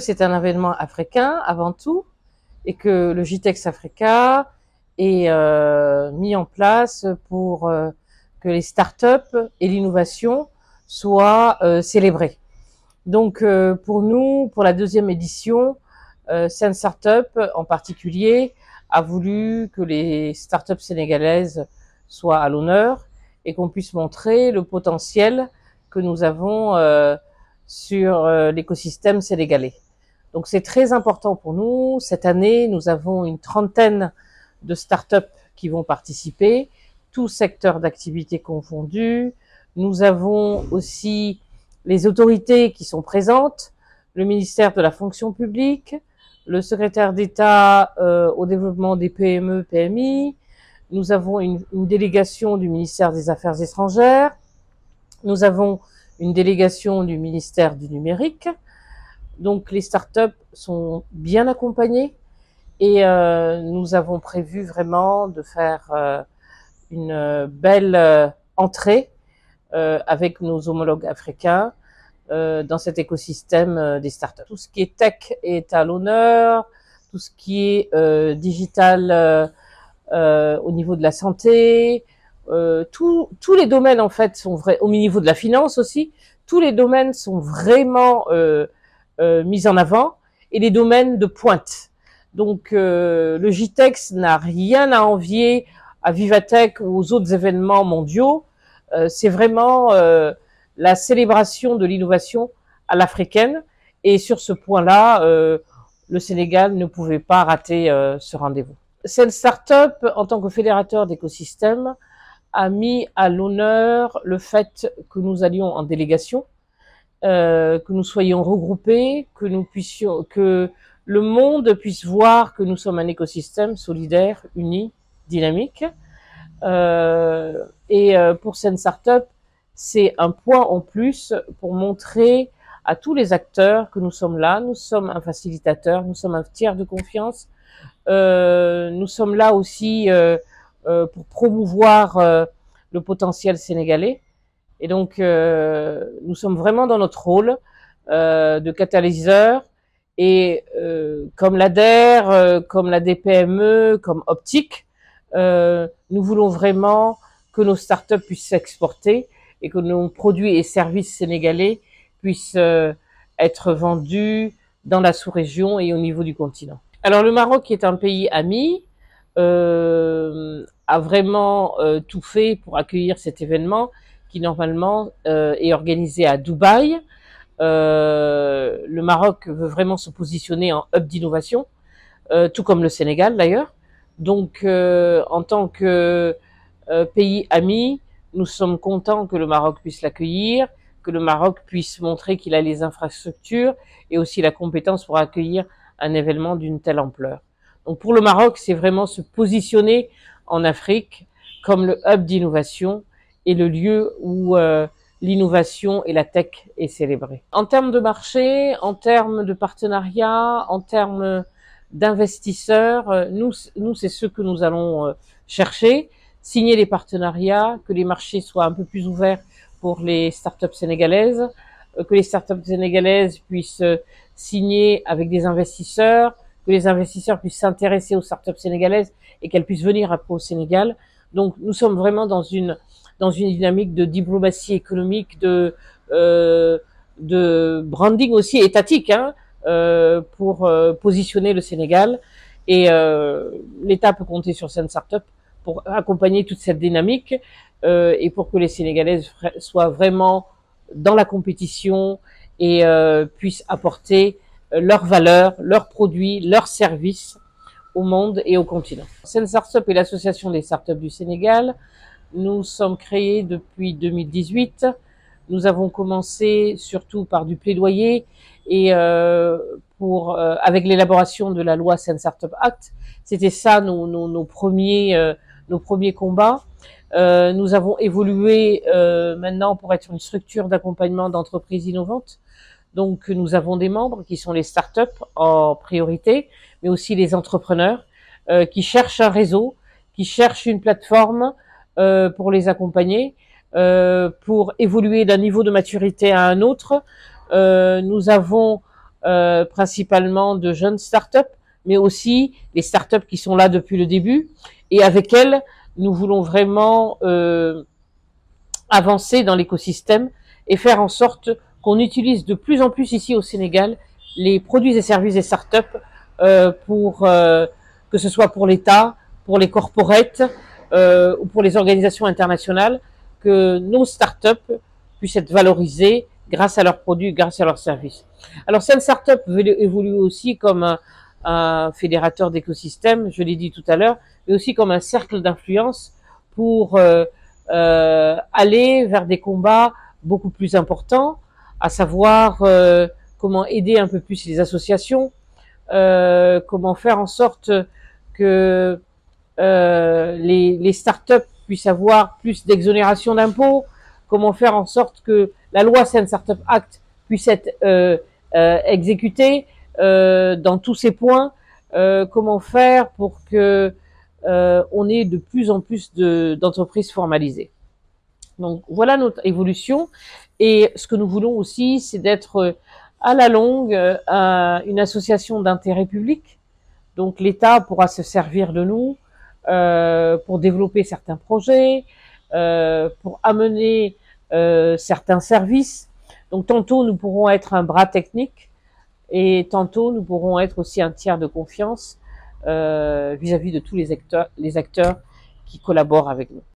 C'est un événement africain avant tout et que le GITEX Africa est mis en place pour que les startups et l'innovation soient célébrées. Donc pour nous, pour la deuxième édition, Sen Startup en particulier a voulu que les startups sénégalaises soient à l'honneur et qu'on puisse montrer le potentiel que nous avons sur l'écosystème sénégalais. Donc c'est très important pour nous. Cette année, nous avons une trentaine de startups qui vont participer, tous secteurs d'activité confondus. Nous avons aussi les autorités qui sont présentes, le ministère de la fonction publique, le secrétaire d'État au développement des PME, PMI. Nous avons une délégation du ministère des Affaires étrangères. Nous avons une délégation du ministère du numérique. Donc les startups sont bien accompagnées et nous avons prévu vraiment de faire une belle entrée avec nos homologues africains dans cet écosystème des startups. Tout ce qui est tech est à l'honneur, tout ce qui est digital au niveau de la santé, tous les domaines en fait sont vrais, au niveau de la finance aussi, tous les domaines sont vraiment mis en avant et les domaines de pointe. Donc le GITEX n'a rien à envier à Vivatech ou aux autres événements mondiaux. C'est vraiment la célébration de l'innovation à l'africaine et sur ce point-là, le Sénégal ne pouvait pas rater ce rendez-vous. Sen Startup, en tant que fédérateur d'écosystème, a mis à l'honneur le fait que nous allions en délégation, que nous soyons regroupés, que le monde puisse voir que nous sommes un écosystème solidaire, uni, dynamique. Pour Sen Startup, c'est un point en plus pour montrer à tous les acteurs que nous sommes là. Nous sommes un facilitateur, nous sommes un tiers de confiance. Nous sommes là aussi pour promouvoir le potentiel sénégalais. Et donc, nous sommes vraiment dans notre rôle de catalyseur et comme l'ADER, comme la DPME, comme Optique, nous voulons vraiment que nos startups puissent s'exporter et que nos produits et services sénégalais puissent être vendus dans la sous-région et au niveau du continent. Alors le Maroc, qui est un pays ami, a vraiment tout fait pour accueillir cet événement qui normalement est organisé à Dubaï. Le Maroc veut vraiment se positionner en hub d'innovation, tout comme le Sénégal d'ailleurs. Donc en tant que pays ami, nous sommes contents que le Maroc puisse l'accueillir, que le Maroc puisse montrer qu'il a les infrastructures et aussi la compétence pour accueillir un événement d'une telle ampleur. Donc pour le Maroc, c'est vraiment se positionner en Afrique comme le hub d'innovation et le lieu où l'innovation et la tech est célébrée. En termes de marché, en termes de partenariat, en termes d'investisseurs, nous c'est ce que nous allons chercher, signer les partenariats, que les marchés soient un peu plus ouverts pour les startups sénégalaises, que les startups sénégalaises puissent signer avec des investisseurs, que les investisseurs puissent s'intéresser aux startups sénégalaises et qu'elles puissent venir après au Sénégal. Donc nous sommes vraiment dans une dynamique de diplomatie économique, de branding aussi étatique, hein, pour positionner le Sénégal. Et l'État peut compter sur Sen Startup pour accompagner toute cette dynamique et pour que les Sénégalaises soient vraiment dans la compétition et puissent apporter leurs valeurs, leurs produits, leurs services au monde et au continent. Sen Startup est l'association des startups du Sénégal. Nous sommes créés depuis 2018. Nous avons commencé surtout par du plaidoyer et avec l'élaboration de la loi Sen Startup Act. C'était ça nos premiers combats. Nous avons évolué maintenant pour être une structure d'accompagnement d'entreprises innovantes. Donc nous avons des membres qui sont les startups en priorité, mais aussi les entrepreneurs qui cherchent un réseau, qui cherchent une plateforme pour les accompagner, pour évoluer d'un niveau de maturité à un autre. Nous avons principalement de jeunes startups, mais aussi les startups qui sont là depuis le début. Et avec elles, nous voulons vraiment avancer dans l'écosystème et faire en sorte qu'on utilise de plus en plus ici au Sénégal les produits et services des startups pour que ce soit pour l'État, pour les corporates ou pour les organisations internationales, que nos startups puissent être valorisées grâce à leurs produits, grâce à leurs services. Alors, Sen Startup évolue aussi comme un fédérateur d'écosystèmes, je l'ai dit tout à l'heure, mais aussi comme un cercle d'influence pour aller vers des combats beaucoup plus importants, à savoir comment aider un peu plus les associations, comment faire en sorte que les startups puissent avoir plus d'exonération d'impôts, comment faire en sorte que la loi Sen Startup Act puisse être exécutée dans tous ses points, comment faire pour que on ait de plus en plus d'entreprises formalisées. Donc voilà notre évolution, et ce que nous voulons aussi, c'est d'être à la longue une association d'intérêt public. Donc l'État pourra se servir de nous pour développer certains projets, pour amener certains services. Donc tantôt nous pourrons être un bras technique, et tantôt nous pourrons être aussi un tiers de confiance vis-à-vis de tous les acteurs qui collaborent avec nous.